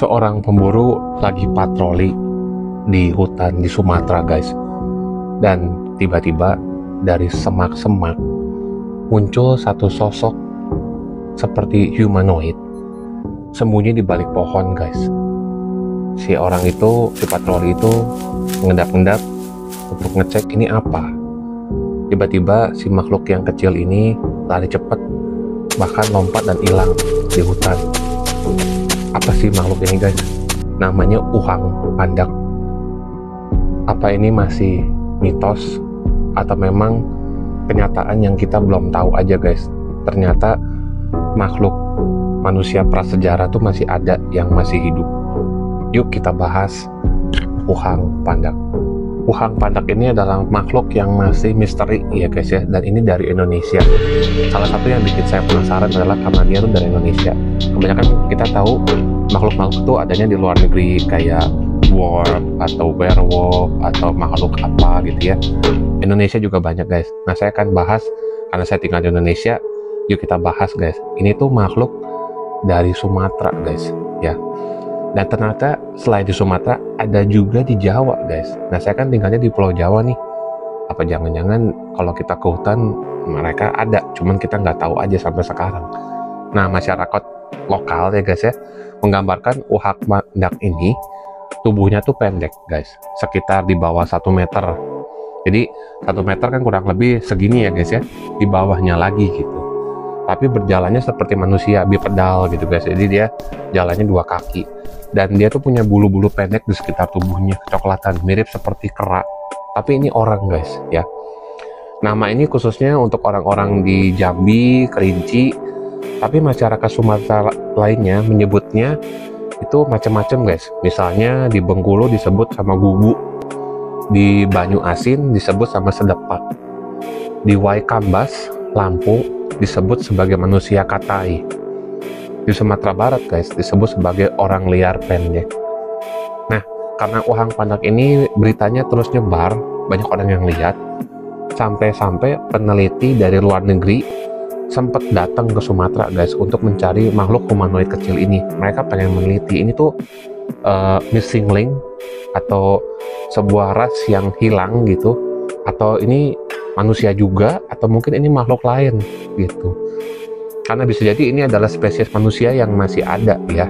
Seorang pemburu lagi patroli di hutan di Sumatera, guys. Dan tiba-tiba dari semak-semak muncul satu sosok seperti humanoid sembunyi di balik pohon, guys. Si patroli itu mengendap-endap untuk ngecek ini apa. Tiba-tiba si makhluk yang kecil ini lari cepat, bahkan lompat dan hilang di hutan. Apa sih makhluk ini, guys? Namanya Uhang Pandak. Apa ini masih mitos atau memang kenyataan yang kita belum tahu aja, guys? Ternyata makhluk manusia prasejarah tuh masih ada yang masih hidup. Yuk kita bahas Uhang Pandak. Uhang Pandak ini adalah makhluk yang masih misteri ya, guys ya, dan ini dari Indonesia. Salah satu yang bikin saya penasaran adalah karena dia tuh dari Indonesia. Kebanyakan kita tahu makhluk-makhluk itu adanya di luar negeri, kayak dwarf atau werewolf atau makhluk apa gitu ya. Indonesia juga banyak, guys. Nah, saya akan bahas karena saya tinggal di Indonesia. Yuk kita bahas, guys. Ini tuh makhluk dari Sumatera, guys ya. Dan ternyata selain di Sumatera ada juga di Jawa, guys. Nah, saya kan tinggalnya di Pulau Jawa nih. Apa jangan-jangan kalau kita ke hutan mereka ada, cuman kita nggak tahu aja sampai sekarang. Nah, masyarakat lokal ya, guys ya, menggambarkan Uhang Pandak ini tubuhnya tuh pendek, guys, sekitar di bawah 1 meter. Jadi 1 meter kan kurang lebih segini ya, guys ya, di bawahnya lagi gitu. Tapi berjalannya seperti manusia, bipedal gitu, guys. Jadi dia jalannya 2 kaki. Dan dia tuh punya bulu-bulu pendek di sekitar tubuhnya, kecoklatan, mirip seperti kera. Tapi ini orang, guys ya. Nama ini khususnya untuk orang-orang di Jambi, Kerinci. Tapi masyarakat Sumatera lainnya menyebutnya itu macam-macam, guys. Misalnya di Bengkulu disebut sama gugu, di Banyu Asin disebut sama sedepak, di Waikambas, Lampung disebut sebagai manusia katai, di Sumatera Barat, guys, disebut sebagai orang liar pendek. Nah, karena Uhang Pandak ini beritanya terus nyebar, banyak orang yang lihat, sampai-sampai peneliti dari luar negeri sempat datang ke Sumatera, guys, untuk mencari makhluk humanoid kecil ini. Mereka pengen meneliti ini tuh missing link atau sebuah ras yang hilang gitu, atau ini manusia juga, atau mungkin ini makhluk lain gitu. Karena bisa jadi ini adalah spesies manusia yang masih ada ya,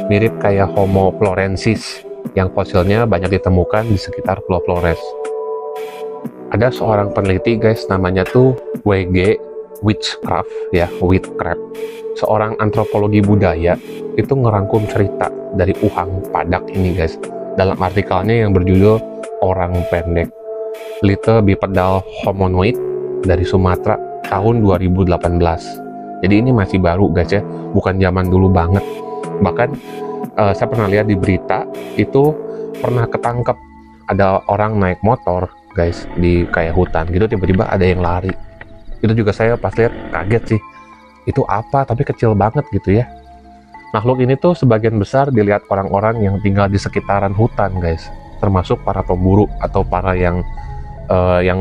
mirip kayak Homo florensis yang fosilnya banyak ditemukan di sekitar Pulau Flores. Ada seorang peneliti, guys, namanya tuh W.G. Witchcraft ya, Witchcraft, seorang antropologi budaya, itu ngerangkum cerita dari Uhang Pandak ini, guys, dalam artikelnya yang berjudul Orang Pendek, Little Bipedal Hominoid dari Sumatera tahun 2018. Jadi ini masih baru, guys ya, bukan zaman dulu banget. Bahkan saya pernah lihat di berita itu pernah ketangkep ada orang naik motor, guys, di kayak hutan gitu, tiba-tiba ada yang lari. Itu juga saya pas lihat kaget sih. Itu apa? Tapi kecil banget gitu ya. Makhluk ini tuh sebagian besar dilihat orang-orang yang tinggal di sekitaran hutan, guys, termasuk para pemburu atau para yang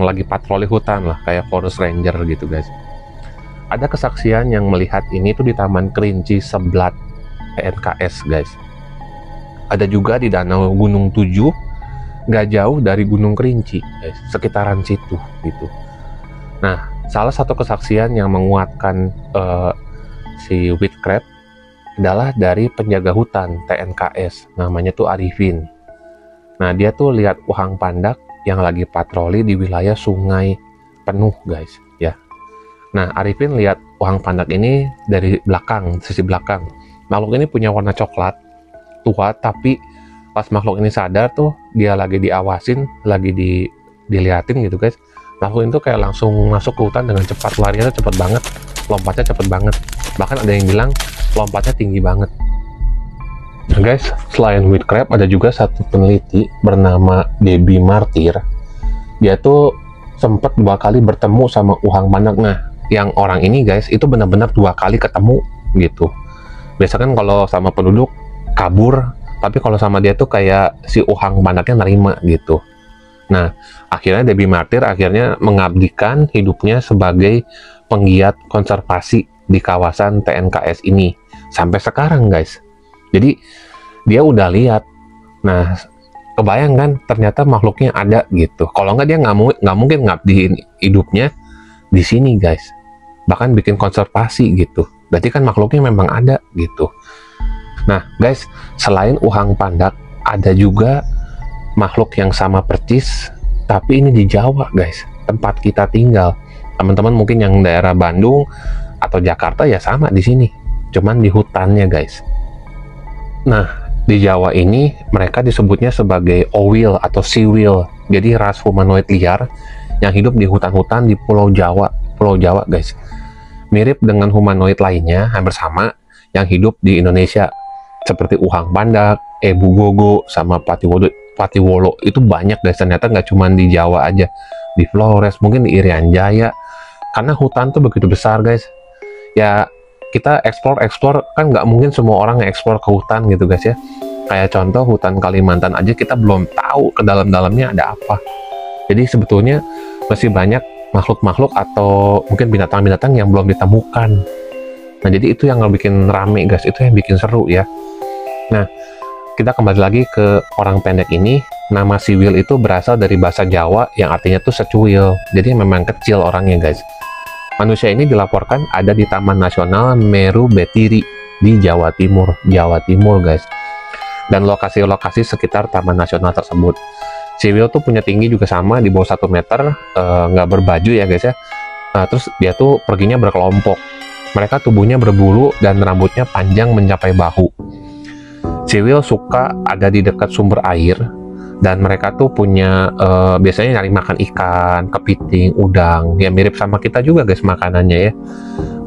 lagi patroli hutan lah, kayak forest ranger gitu, guys. Ada kesaksian yang melihat ini tuh di Taman Kerinci Seblat TNKS, guys. Ada juga di Danau Gunung 7, nggak jauh dari Gunung Kerinci, guys, sekitaran situ gitu. Nah, salah satu kesaksian yang menguatkan si Witchcraft adalah dari penjaga hutan TNKS, namanya tuh Arifin. Nah, dia tuh lihat Uhang Pandak yang lagi patroli di wilayah sungai penuh, guys ya. Nah, Arifin lihat Uhang Pandak ini dari belakang, sisi belakang. Makhluk ini punya warna coklat, tua, tapi pas makhluk ini sadar tuh, dia lagi diawasin, lagi diliatin gitu, guys. Makhluk itu kayak langsung masuk ke hutan dengan cepat, larinya cepet banget, lompatnya cepet banget. Bahkan ada yang bilang lompatnya tinggi banget. Nah, guys, selain Witchcraft ada juga satu peneliti bernama Debbie Martyr. Dia tuh sempat 2 kali bertemu sama Uhang Pandak. Nah, yang orang ini, guys, itu benar-benar 2 kali ketemu gitu. Biasa kan kalau sama penduduk kabur, tapi kalau sama dia tuh kayak si Uhang Pandaknya nerima gitu. Nah, akhirnya Debbie Martyr akhirnya mengabdikan hidupnya sebagai penggiat konservasi di kawasan TNKS ini sampai sekarang, guys. Jadi dia udah lihat. Nah, kebayang kan ternyata makhluknya ada gitu. Kalau nggak dia nggak mungkin ngabdiin hidupnya di sini guys, bahkan bikin konservasi gitu. Berarti kan makhluknya memang ada gitu. Nah guys, selain uhang pandak, ada juga makhluk yang sama percis, tapi ini di Jawa guys, tempat kita tinggal. Teman-teman mungkin yang daerah Bandung atau Jakarta ya sama di sini, cuman di hutannya guys. Nah, di Jawa ini mereka disebutnya sebagai owil atau siwil. Jadi ras humanoid liar yang hidup di hutan-hutan di Pulau Jawa guys. Mirip dengan humanoid lainnya, hampir sama yang hidup di Indonesia, seperti uhang pandak, ebu gogo, sama patiwolo. Itu banyak guys, ternyata nggak cuma di Jawa aja, di Flores, mungkin di Irian Jaya. Karena hutan tuh begitu besar guys. Ya kita explore kan nggak mungkin semua orang nge-explore ke hutan gitu guys ya. Kayak contoh hutan Kalimantan aja kita belum tahu ke dalam-dalamnya ada apa. Jadi sebetulnya masih banyak makhluk-makhluk atau mungkin binatang-binatang yang belum ditemukan. Nah jadi itu yang bikin rame guys, itu yang bikin seru ya. Nah kita kembali lagi ke orang pendek ini. Nama siwil itu berasal dari bahasa Jawa yang artinya tuh secuil. Jadi memang kecil orangnya guys. Manusia ini dilaporkan ada di Taman Nasional Meru Betiri di Jawa Timur guys. Dan lokasi-lokasi sekitar Taman Nasional tersebut. Siwil tuh punya tinggi juga sama, di bawah 1 meter, nggak berbaju ya guys ya. Terus dia tuh perginya berkelompok. Mereka tubuhnya berbulu dan rambutnya panjang mencapai bahu. Siwil suka ada di dekat sumber air. Dan mereka tuh punya biasanya nyari makan ikan, kepiting, udang, ya mirip sama kita juga guys makanannya ya.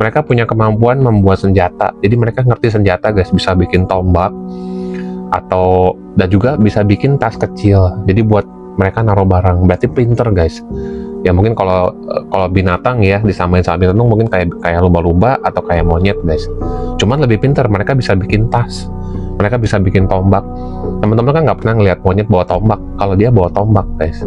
Mereka punya kemampuan membuat senjata, jadi mereka ngerti senjata guys, bisa bikin tombak dan juga bisa bikin tas kecil. Jadi buat mereka naruh barang, berarti pinter guys. Ya mungkin kalau binatang ya disamain sama binatang mungkin kayak lumba-lumba atau kayak monyet guys. Cuman lebih pinter, mereka bisa bikin tas. Mereka bisa bikin tombak. Teman-teman kan nggak pernah ngeliat monyet bawa tombak. Kalau dia bawa tombak guys.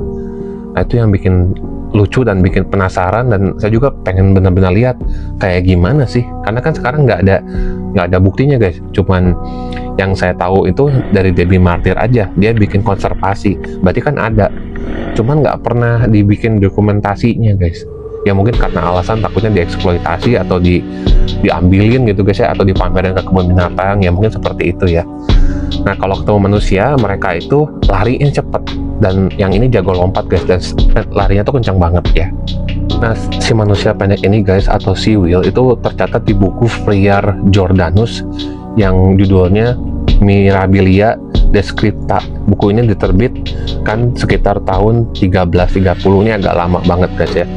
Nah itu yang bikin lucu dan bikin penasaran, dan saya juga pengen benar-benar lihat kayak gimana sih. Karena kan sekarang nggak ada buktinya guys. Cuman yang saya tahu itu dari Debbie Martyr aja. Dia bikin konservasi. Berarti kan ada. Cuman nggak pernah dibikin dokumentasinya guys. Ya mungkin karena alasan takutnya dieksploitasi atau diambilin gitu guys ya, atau dipamerin ke kebun binatang, ya mungkin seperti itu ya. Nah kalau ketemu manusia, mereka itu larinya cepet, dan yang ini jago lompat guys, dan larinya tuh kencang banget ya. Nah si manusia pendek ini guys, atau siwil, itu tercatat di buku Friar Jordanus yang judulnya Mirabilia Descripta. Buku ini diterbitkan sekitar tahun 1330, ini agak lama banget guys ya.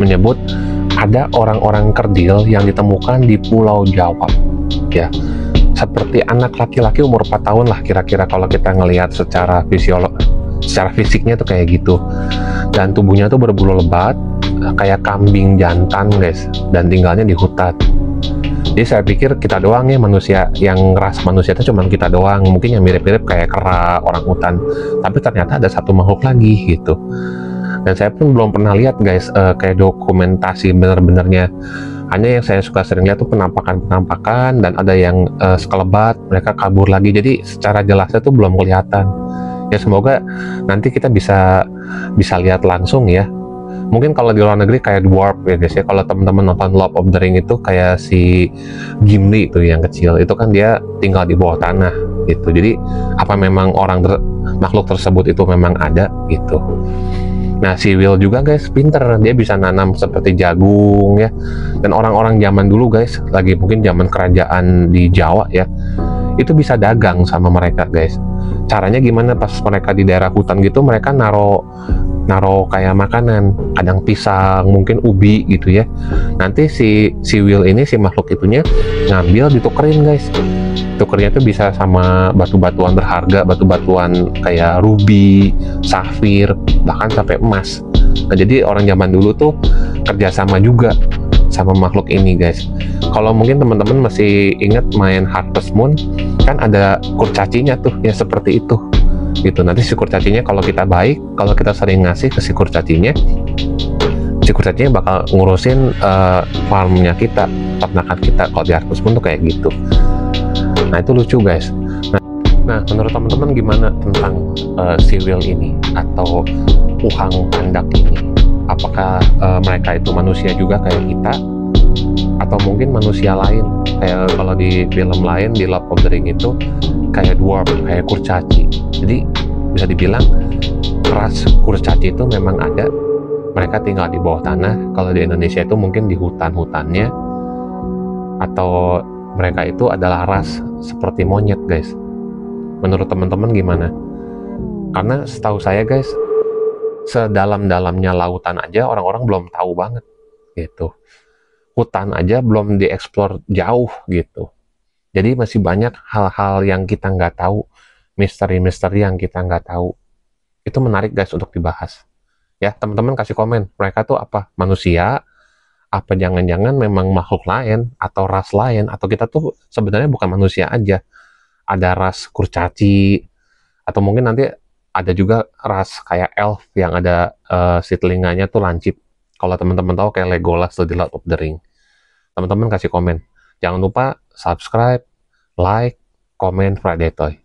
Menyebut ada orang-orang kerdil yang ditemukan di Pulau Jawa ya, seperti anak laki-laki umur 4 tahun lah kira-kira kalau kita ngelihat secara fisiknya tuh kayak gitu, dan tubuhnya tuh berbulu lebat kayak kambing jantan guys, dan tinggalnya di hutan. Jadi saya pikir kita doang ya manusia, yang ras manusia itu cuma kita doang, mungkin yang mirip-mirip kayak kera, orang hutan, tapi ternyata ada satu makhluk lagi gitu. Dan saya pun belum pernah lihat guys kayak dokumentasi bener-benernya. Hanya yang saya suka sering lihat tuh penampakan, dan ada yang sekelebat mereka kabur lagi. Jadi secara jelasnya tuh belum kelihatan. Ya semoga nanti kita bisa lihat langsung ya. Mungkin kalau di luar negeri kayak Dwarf ya guys ya. Kalau teman-teman nonton Lord of the Ring itu kayak si Gimli itu yang kecil, itu kan dia tinggal di bawah tanah gitu. Jadi apa memang makhluk tersebut itu memang ada gitu. Nah siwil juga guys pinter, dia bisa nanam seperti jagung ya. Dan orang-orang zaman dulu guys, lagi mungkin zaman kerajaan di Jawa ya, itu bisa dagang sama mereka guys. Caranya gimana? Pas mereka di daerah hutan gitu, mereka naro kayak makanan, kadang pisang, mungkin ubi gitu ya. Nanti si siwil ini, si makhluk itunya ngambil, ditukerin guys. Tukernya tuh bisa sama batu-batuan berharga, batu-batuan kayak ruby, safir, bahkan sampai emas. Nah jadi orang zaman dulu tuh kerjasama juga sama makhluk ini guys. Kalau mungkin teman-teman masih ingat main Harvest Moon, kan ada kurcacinya tuh ya, seperti itu gitu. Nanti si kurcacinya kalau kita baik, kalau kita sering ngasih ke si kurcacinya bakal ngurusin farmnya kita, ternakan kita. Kalau di Harvest Moon tuh kayak gitu. Nah itu lucu guys. Nah, menurut teman-teman gimana tentang si Will ini atau Uhang Pandak ini? Apakah mereka itu manusia juga kayak kita, atau mungkin manusia lain? Kayak kalau di film lain, di Lord of the Ring itu kayak dwarf, kayak kurcaci. Jadi bisa dibilang ras kurcaci itu memang ada. Mereka tinggal di bawah tanah. Kalau di Indonesia itu mungkin di hutan-hutannya, atau mereka itu adalah ras seperti monyet, guys. Menurut teman-teman gimana? Karena setahu saya, guys, sedalam-dalamnya lautan aja orang-orang belum tahu banget gitu. Hutan aja belum dieksplor jauh gitu. Jadi masih banyak hal-hal yang kita nggak tahu, misteri-misteri yang kita nggak tahu. Itu menarik, guys, untuk dibahas. Ya, teman-teman kasih komen, mereka tuh apa? Manusia? Apa jangan-jangan memang makhluk lain, atau ras lain, atau kita tuh sebenarnya bukan manusia aja. Ada ras kurcaci, atau mungkin nanti ada juga ras kayak elf yang ada si telinganya tuh lancip. Kalau teman-teman tahu kayak Legolas The Lord of the Ring. Teman-teman kasih komen. Jangan lupa subscribe, like, komen Friday Toy.